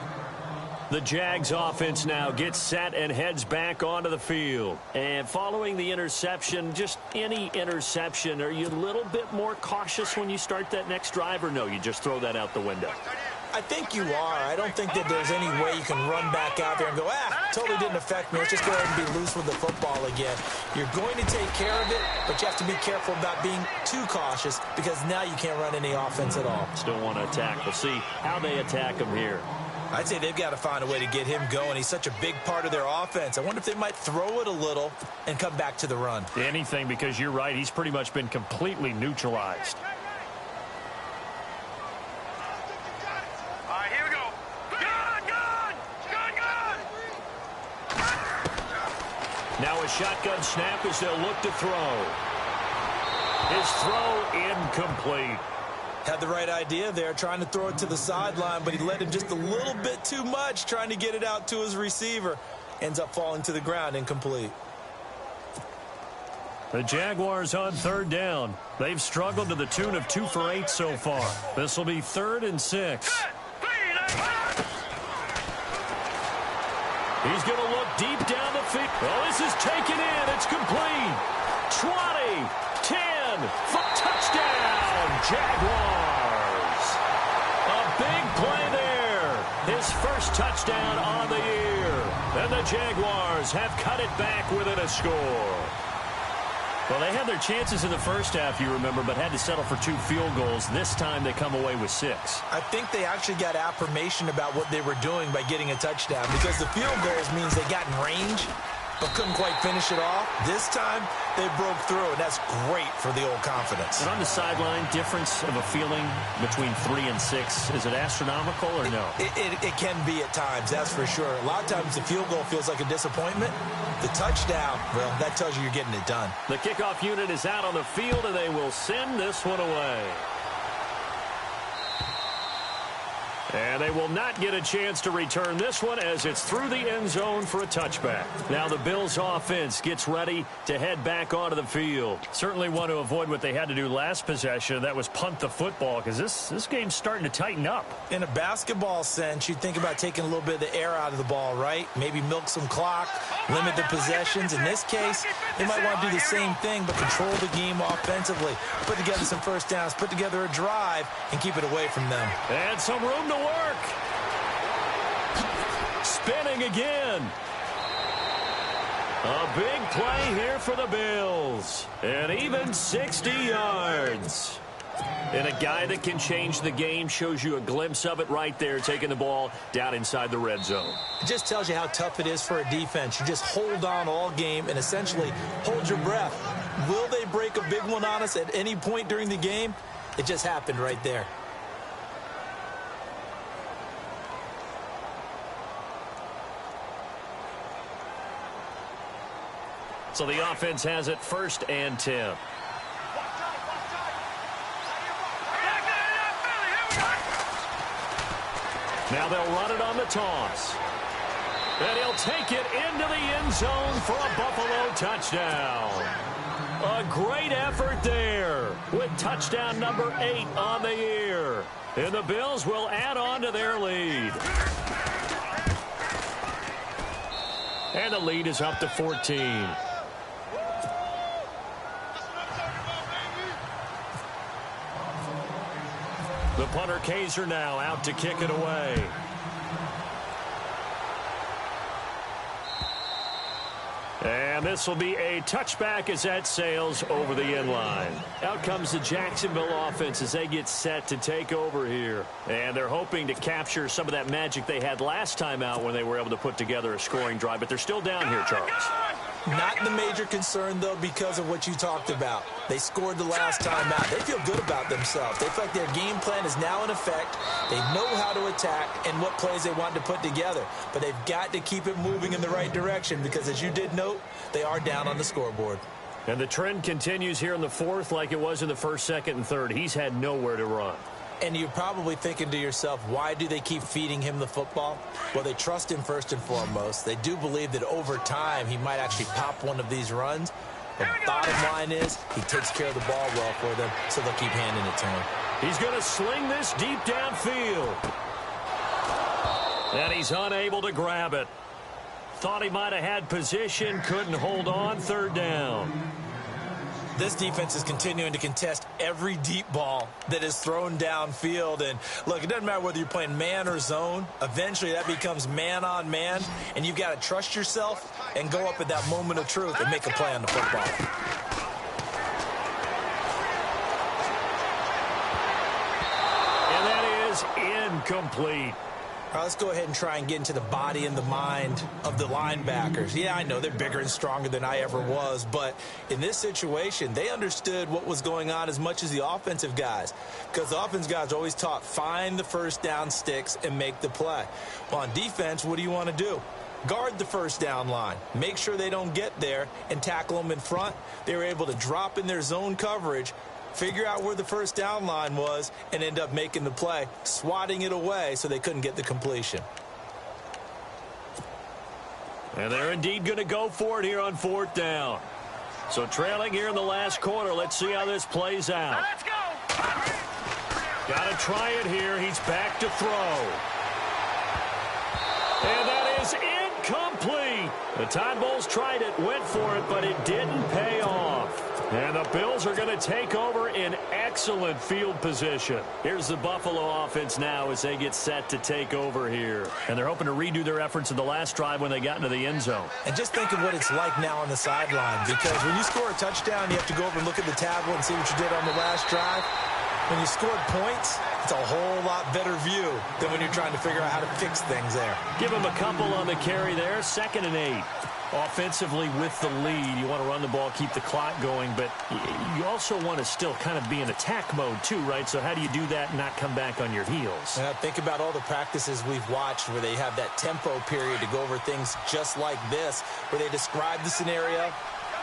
The Jags offense now gets set and heads back onto the field. And following the interception, just any interception, are you a little bit more cautious when you start that next drive, or no, you just throw that out the window? I think you are. I don't think that there's any way you can run back out there and go, totally didn't affect me. Let's just go ahead and be loose with the football again. You're going to take care of it, but you have to be careful about being too cautious because now you can't run any offense at all. Still want to attack. We'll see how they attack him here. I'd say they've got to find a way to get him going. He's such a big part of their offense. I wonder if they might throw it a little and come back to the run. Anything, because you're right. He's pretty much been completely neutralized. Now a shotgun snap as they'll look to throw. His throw incomplete. Had the right idea there, trying to throw it to the sideline, but he let him just a little bit too much, trying to get it out to his receiver. Ends up falling to the ground, incomplete. The Jaguars on third down. They've struggled to the tune of 2 for 8 so far. This will be 3rd and 6. He's going to look deep down the field. Oh, this is taken in. It's complete. 20, 10, for touchdown, Jaguars. A big play there. His first touchdown on the year. And the Jaguars have cut it back within a score. Well, they had their chances in the first half, you remember, but had to settle for 2 field goals. This time they come away with 6. I think they actually got affirmation about what they were doing by getting a touchdown because the field goals means they got in range but couldn't quite finish it off. This time, they broke through, and that's great for the old confidence. And on the sideline, difference of a feeling between 3 and 6, is it astronomical or no? It can be at times, that's for sure. A lot of times the field goal feels like a disappointment. The touchdown, well, that tells you you're getting it done. The kickoff unit is out on the field, and they will send this one away. And they will not get a chance to return this one as it's through the end zone for a touchback. Now the Bills offense gets ready to head back onto the field. Certainly want to avoid what they had to do last possession. That was punt the football because this game's starting to tighten up. In a basketball sense, you think about taking a little bit of the air out of the ball, right? Maybe milk some clock, limit the possessions. In this case, they might want to do the same thing but control the game offensively. Put together some first downs, put together a drive, and keep it away from them. And some room to work. Spinning again. A big play here for the Bills. And even 60 yards. And a guy that can change the game, shows you a glimpse of it right there, taking the ball down inside the red zone. It just tells you how tough it is for a defense. You just hold on all game and essentially hold your breath. Will they break a big one on us at any point during the game? It just happened right there. So the offense has it 1st and 10. Now they'll run it on the toss. And he'll take it into the end zone for a Buffalo touchdown. A great effort there with touchdown number 8 on the year. And the Bills will add on to their lead. And the lead is up to 14. The punter Kaiser now out to kick it away. And this will be a touchback as that sails over the end line. Out comes the Jacksonville offense as they get set to take over here. And they're hoping to capture some of that magic they had last time out when they were able to put together a scoring drive. But they're still down here, Charles. Not the major concern, though, because of what you talked about. They scored the last time out. They feel good about themselves. They feel like their game plan is now in effect. They know how to attack and what plays they want to put together. But they've got to keep it moving in the right direction because, as you did note, they are down on the scoreboard. And the trend continues here in the 4th like it was in the 1st, 2nd, and 3rd. He's had nowhere to run. And you're probably thinking to yourself, why do they keep feeding him the football? Well, they trust him first and foremost. They do believe that over time he might actually pop one of these runs. But bottom line is he takes care of the ball well for them, so they'll keep handing it to him. He's going to sling this deep downfield. And he's unable to grab it. Thought he might have had position, couldn't hold on, 3rd down. This defense is continuing to contest every deep ball that is thrown downfield. And, look, it doesn't matter whether you're playing man or zone. Eventually, that becomes man on man. And you've got to trust yourself and go up at that moment of truth and make a play on the football. And that is incomplete. All right, let's go ahead and try and get into the body and the mind of the linebackers. Yeah, I know they're bigger and stronger than I ever was, but in this situation, they understood what was going on as much as the offensive guys, because the offensive guys are always taught, find the first down sticks and make the play. Well, on defense, what do you want to do? Guard the first down line. Make sure they don't get there and tackle them in front. They were able to drop in their zone coverage, figure out where the first down line was, and end up making the play, swatting it away so they couldn't get the completion. And they're indeed going to go for it here on 4th down. So trailing here in the last quarter. Let's see how this plays out. Let's go. Got to try it here. He's back to throw. And that is incomplete. The Tide Bulls tried it, went for it, but it didn't pay off. And the Bills are going to take over in excellent field position. Here's the Buffalo offense now as they get set to take over here. And they're hoping to redo their efforts in the last drive when they got into the end zone. And just think of what it's like now on the sideline, because when you score a touchdown, you have to go over and look at the tablet and see what you did on the last drive. When you scored points, it's a whole lot better view than when you're trying to figure out how to fix things there. Give him a couple on the carry there. 2nd and 8. Offensively with the lead, you want to run the ball, keep the clock going, but you also want to still kind of be in attack mode too, right? So how do you do that and not come back on your heels? Think about all the practices we've watched where they have that tempo period to go over things just like this, where they describe the scenario,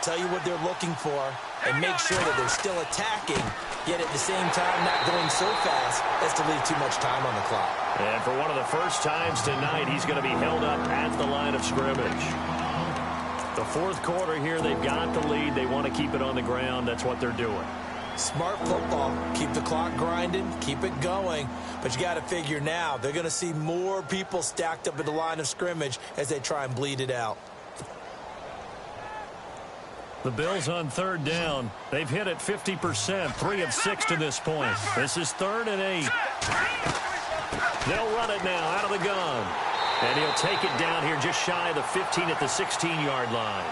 tell you what they're looking for, and make sure that they're still attacking, yet at the same time not going so fast as to leave too much time on the clock. And for one of the first times tonight, he's going to be held up at the line of scrimmage. The 4th quarter here, they've got the lead. They want to keep it on the ground. That's what they're doing. Smart football. Keep the clock grinding. Keep it going. But you got to figure now, they're going to see more people stacked up at the line of scrimmage as they try and bleed it out. The Bills on 3rd down. They've hit it 50%, 3 of 6 to this point. This is 3rd and 8. They'll run it now out of the gun. And he'll take it down here just shy of the 15 at the 16-yard line.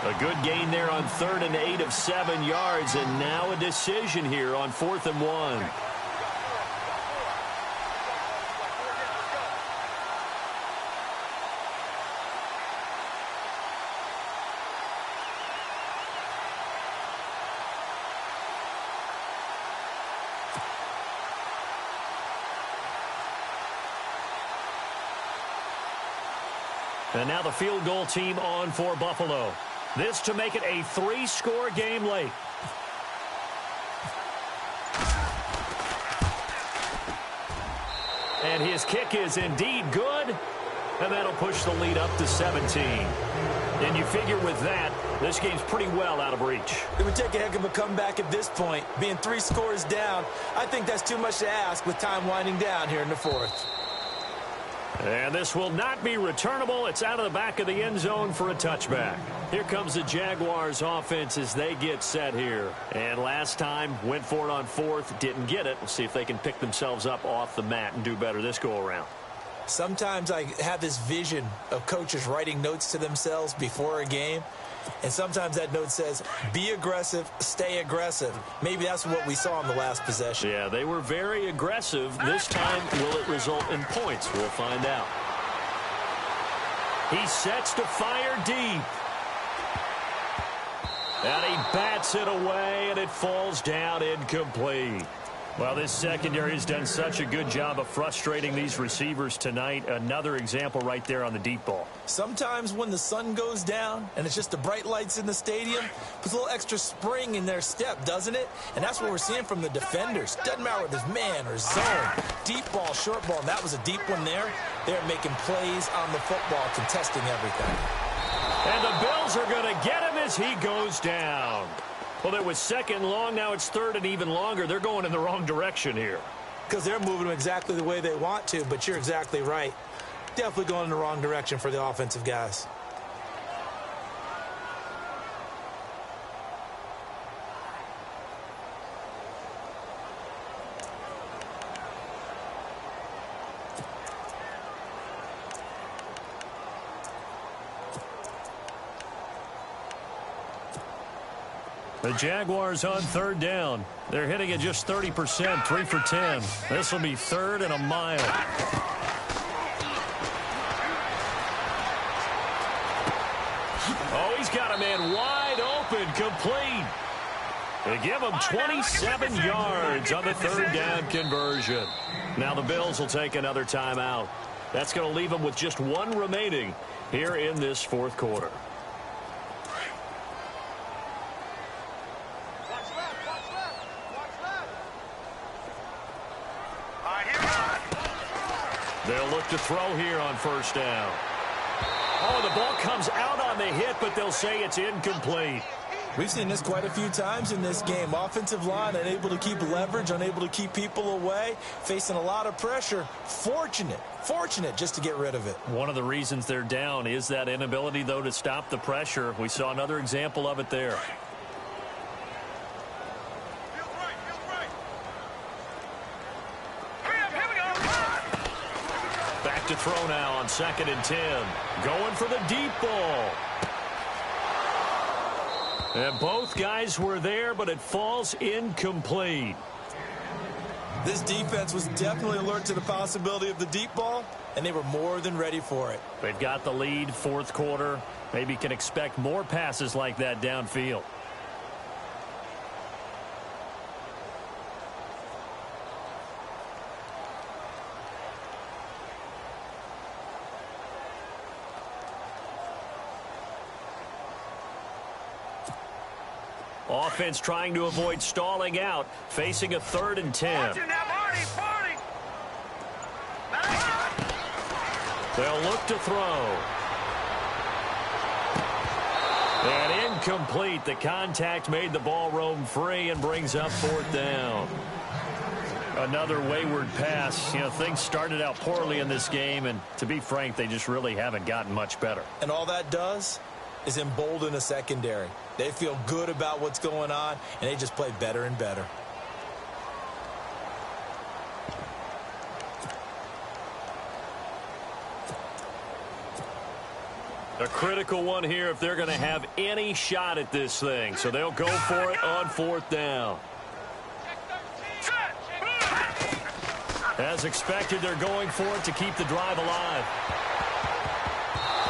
A good gain there on 3rd and 8 of 7 yards, and now a decision here on 4th and 1. And now the field goal team on for Buffalo. This to make it a 3-score game late. And his kick is indeed good. And that'll push the lead up to 17. And you figure with that, this game's pretty well out of reach. It would take a heck of a comeback at this point. Being 3 scores down, I think that's too much to ask with time winding down here in the 4th. And this will not be returnable. It's out of the back of the end zone for a touchback. Here comes the Jaguars offense as they get set here. And last time, went for it on 4th, didn't get it. We'll see if they can pick themselves up off the mat and do better this go-around. Sometimes I have this vision of coaches writing notes to themselves before a game. And sometimes that note says, be aggressive, stay aggressive. Maybe that's what we saw in the last possession. Yeah, they were very aggressive. This time, will it result in points? We'll find out. He sets to fire deep. And he bats it away, and it falls down incomplete. Well, this secondary has done such a good job of frustrating these receivers tonight. Another example right there on the deep ball. Sometimes when the sun goes down and it's just the bright lights in the stadium, puts a little extra spring in their step, doesn't it? And that's what we're seeing from the defenders. Doesn't matter whether it's man or zone, deep ball, short ball, and that was a deep one there. They're making plays on the football, contesting everything. And the Bills are going to get him as he goes down. Well, it was 2nd long. Now it's 3rd and even longer. They're going in the wrong direction here. Because they're moving them exactly the way they want to, but you're exactly right. Definitely going in the wrong direction for the offensive guys. The Jaguars on 3rd down. They're hitting it just 30%, 3 for 10. This will be 3rd and a mile. Oh, he's got a man wide open, complete. They give him 27 yards on the 3rd down conversion. Now the Bills will take another timeout. That's going to leave them with just 1 remaining here in this 4th quarter. They'll look to throw here on 1st down. Oh, the ball comes out on the hit, but they'll say it's incomplete. We've seen this quite a few times in this game. Offensive line unable to keep leverage, unable to keep people away, facing a lot of pressure. Fortunate just to get rid of it. One of the reasons they're down is that inability, though, to stop the pressure. We saw another example of it there. To throw now on 2nd and 10. Going for the deep ball. And both guys were there, but it falls incomplete. This defense was definitely alert to the possibility of the deep ball, and they were more than ready for it. They've got the lead, 4th quarter. Maybe can expect more passes like that downfield. Offense trying to avoid stalling out, facing a 3rd and 10. They'll look to throw. And incomplete. The contact made the ball roam free and brings up 4th down. Another wayward pass. You know, things started out poorly in this game, and to be frank, they just really haven't gotten much better. And all that does is embolden a secondary. They feel good about what's going on, and they just play better and better. A critical one here if they're going to have any shot at this thing. So they'll go for it on 4th down. As expected, they're going for it to keep the drive alive.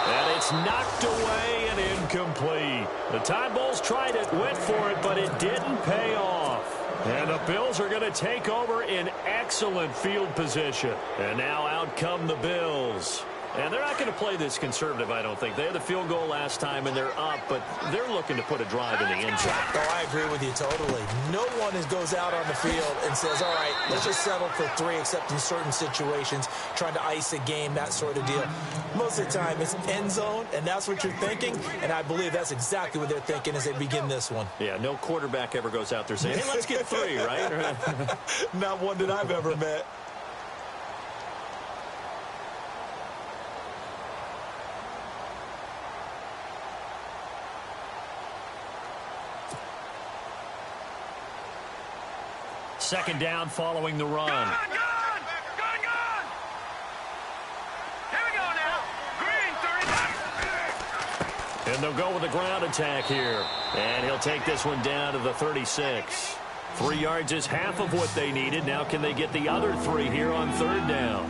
And it's knocked away and incomplete. The Tide Bulls tried it, went for it, but it didn't pay off. And the Bills are going to take over in excellent field position. And now out come the Bills. And they're not going to play this conservative, I don't think. They had the field goal last time, and they're up, but they're looking to put a drive in the end zone. Oh, I agree with you totally. No one goes out on the field and says, all right, let's just settle for 3, except in certain situations, trying to ice a game, that sort of deal. Most of the time, it's end zone, and that's what you're thinking, and I believe that's exactly what they're thinking as they begin this one. Yeah, no quarterback ever goes out there saying, hey, let's get 3, right? Not one that I've ever met. Second down following the run. Gun! Here we go now. Green, 30. And they'll go with a ground attack here. And he'll take this one down to the 36. 3 yards is half of what they needed. Now can they get the other 3 here on 3rd down?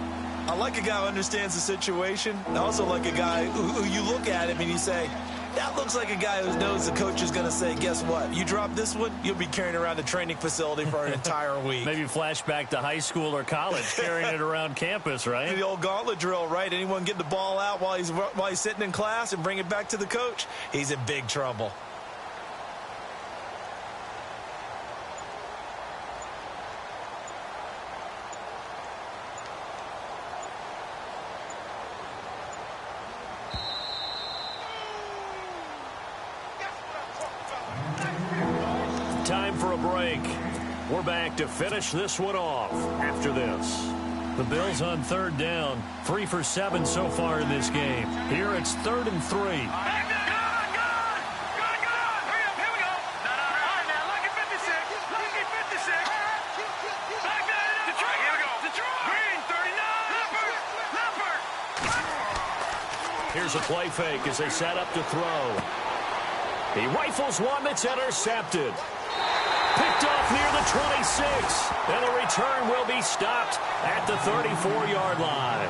I like a guy who understands the situation. I also like a guy who you look at him and you say, that looks like a guy who knows the coach is going to say, guess what? You drop this one, you'll be carrying around the training facility for an entire week. Maybe flashback to high school or college, carrying it around campus, right? The old gauntlet drill, right? Anyone get the ball out while he's sitting in class and bring it back to the coach? He's in big trouble. Time for a break. We're back to finish this one off after this. The Bills on 3rd down. 3 for 7 so far in this game. Here it's 3rd and 3. Gun! Here we go. All right, now, lucky 56. Lucky 56. Back that up. Detroit, here we go. Detroit. Green, 39. Leopard. Here's a play fake as they set up to throw. He rifles one that's intercepted. Picked off near the 26. And the return will be stopped at the 34-yard line.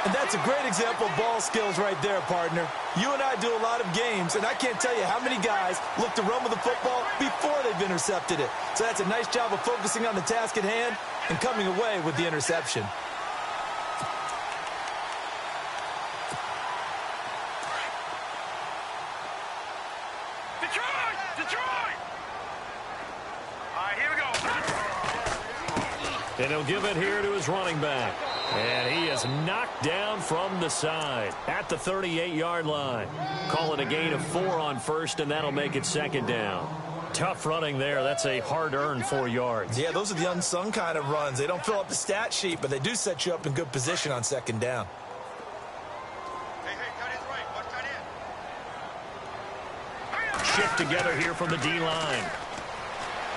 And that's a great example of ball skills right there, partner. You and I do a lot of games, and I can't tell you how many guys look to run with the football before they've intercepted it. So that's a nice job of focusing on the task at hand and coming away with the interception. Detroit! All right, here we go. And he'll give it here to his running back. And he is knocked down from the side at the 38-yard line. Call it a gain of 4 on 1st, and that'll make it 2nd down. Tough running there. That's a hard-earned 4 yards. Yeah, those are the unsung kind of runs. They don't fill up the stat sheet, but they do set you up in good position on 2nd down. Hey, cut his right. Watch tight end. Shift together here from the D-line.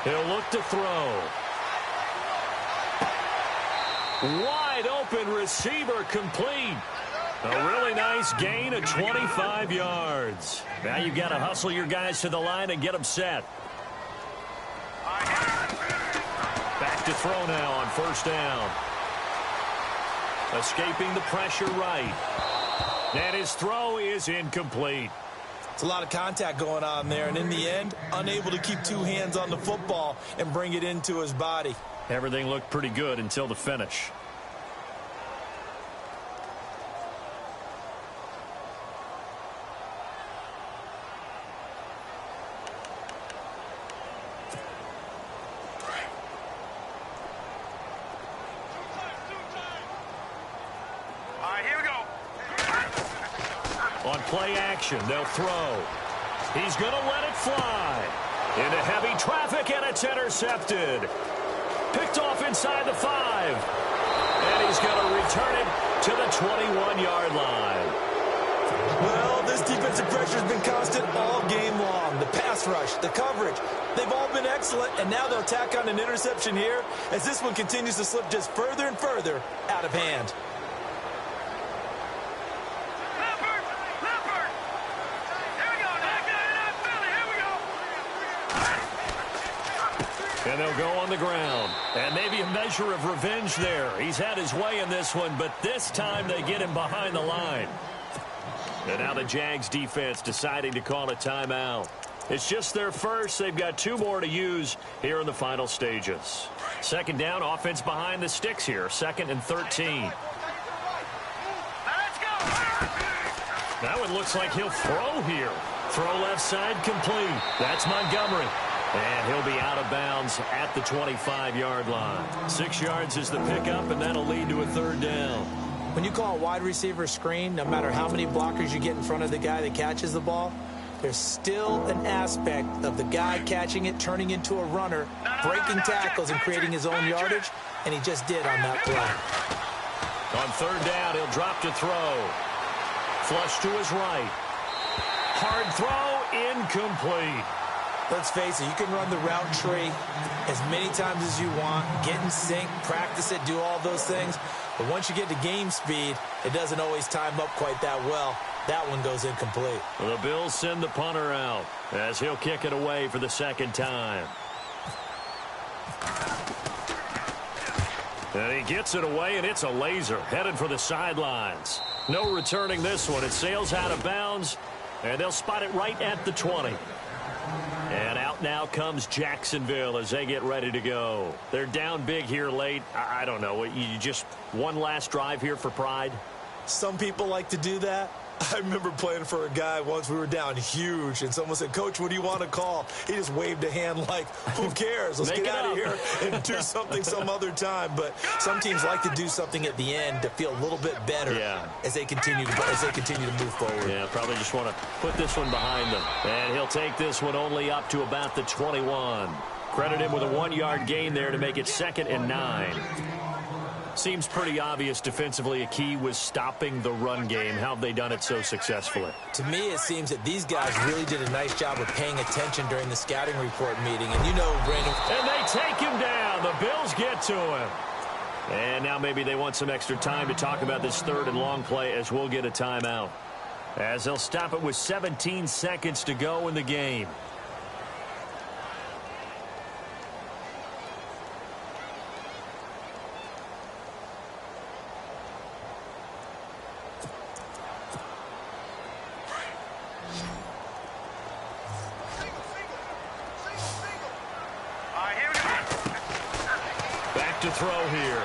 He'll look to throw. Wide open receiver complete. A really nice gain of 25 yards. Now you've got to hustle your guys to the line and get them set. Back to throw now on 1st down. Escaping the pressure right. And his throw is incomplete. It's a lot of contact going on there, and in the end, unable to keep 2 hands on the football and bring it into his body. Everything looked pretty good until the finish. All right, here we go. On play action, they'll throw. He's going to let it fly. Into heavy traffic, and it's intercepted. Picked off inside the 5. And he's going to return it to the 21-yard line. Well, this defensive pressure has been constant all game long. The pass rush, the coverage, they've all been excellent, and now they'll tack on an interception here as this one continues to slip just further and further out of hand. Leopard! And they'll go on the ground. And maybe a measure of revenge there. He's had his way in this one, but this time they get him behind the line. And now the Jags defense deciding to call a timeout. It's just their first. They've got 2 more to use here in the final stages. Second down, offense behind the sticks here. 2nd and 13. That one looks like he'll throw here. Throw left side complete. That's Montgomery. And he'll be out of bounds at the 25-yard line. 6 yards is the pickup, and that'll lead to a 3rd down. When you call a wide receiver screen, no matter how many blockers you get in front of the guy that catches the ball, there's still an aspect of the guy catching it, turning into a runner, breaking tackles and creating his own yardage, and he just did on that play. On 3rd down, he'll drop to throw. Flush to his right. Hard throw, incomplete. Let's face it, you can run the route tree as many times as you want, get in sync, practice it, do all those things. But once you get to game speed, it doesn't always time up quite that well. That one goes incomplete. The Bills send the punter out as he'll kick it away for the 2nd time. And he gets it away, and it's a laser headed for the sidelines. No returning this one. It sails out of bounds, and they'll spot it right at the 20. And out now comes Jacksonville as they get ready to go. They're down big here late. I don't know. You just one last drive here for pride? Some people like to do that. I remember playing for a guy once. We were down huge, and someone said, "Coach, what do you want to call?" He just waved a hand like, who cares? Let's get out of here and do something some other time. But some teams like to do something at the end to feel a little bit better as they continue to move forward. Yeah, probably just want to put this one behind them. And he'll take this one only up to about the 21. Credit him with a 1-yard gain there to make it 2nd and 9. Seems pretty obvious defensively a key was stopping the run game. How have they done it so successfully? To me, it seems that these guys really did a nice job of paying attention during the scouting report meeting. And you know, Brandon. And they take him down. The Bills get to him. And now maybe they want some extra time to talk about this 3rd and long play as we'll get a timeout. As they'll stop it with 17 seconds to go in the game. To throw here.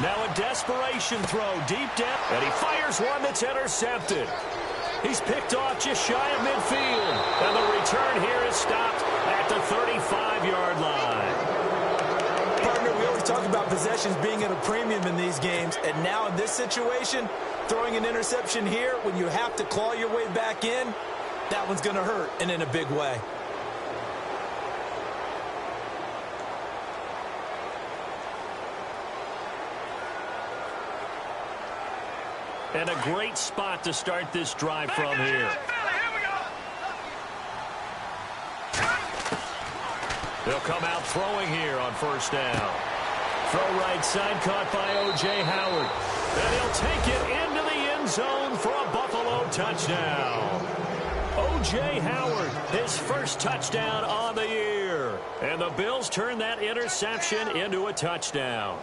Now a desperation throw deep down, and he fires one that's intercepted. He's picked off just shy of midfield, and the return here is stopped at the 35-yard line. Partner, we always talk about possessions being at a premium in these games, and now in this situation, throwing an interception here when you have to claw your way back in, that one's going to hurt, and in a big way. And a great spot to start this drive from here. They'll come out throwing here on 1st down. Throw right side caught by O.J. Howard. And he'll take it into the end zone for a Buffalo touchdown. O.J. Howard, his first touchdown on the year. And the Bills turn that interception into a touchdown.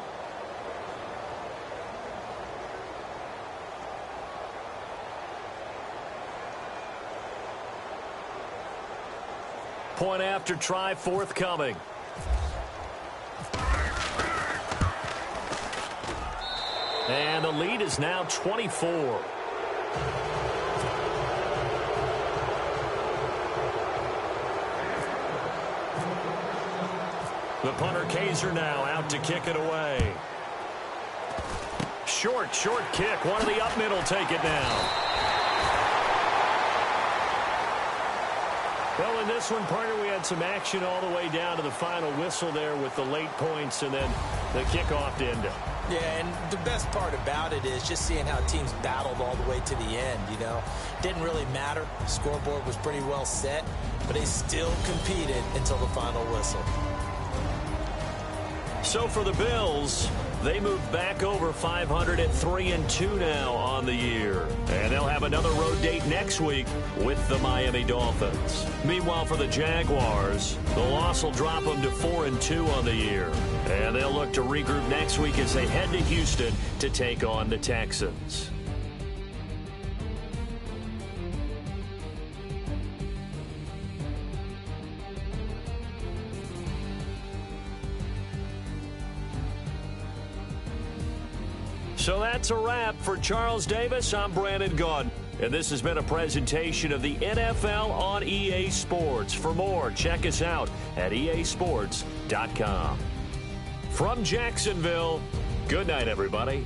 Point after try forthcoming. And the lead is now 24. The punter Kaiser now out to kick it away. Short kick. One of the up middle take it down. Well, in this one, partner, we had some action all the way down to the final whistle there with the late points and then the kickoff to end it. Yeah, and the best part about it is just seeing how teams battled all the way to the end, you know. Didn't really matter. The scoreboard was pretty well set, but they still competed until the final whistle. So for the Bills, They move back over 500 at 3-2 now on the year. And they'll have another road date next week with the Miami Dolphins. Meanwhile, for the Jaguars, the loss will drop them to 4-2 on the year. And they'll look to regroup next week as they head to Houston to take on the Texans. So that's a wrap. For Charles Davis, I'm Brandon Gaudin. And this has been a presentation of the NFL on EA Sports. For more, check us out at easports.com. From Jacksonville, good night, everybody.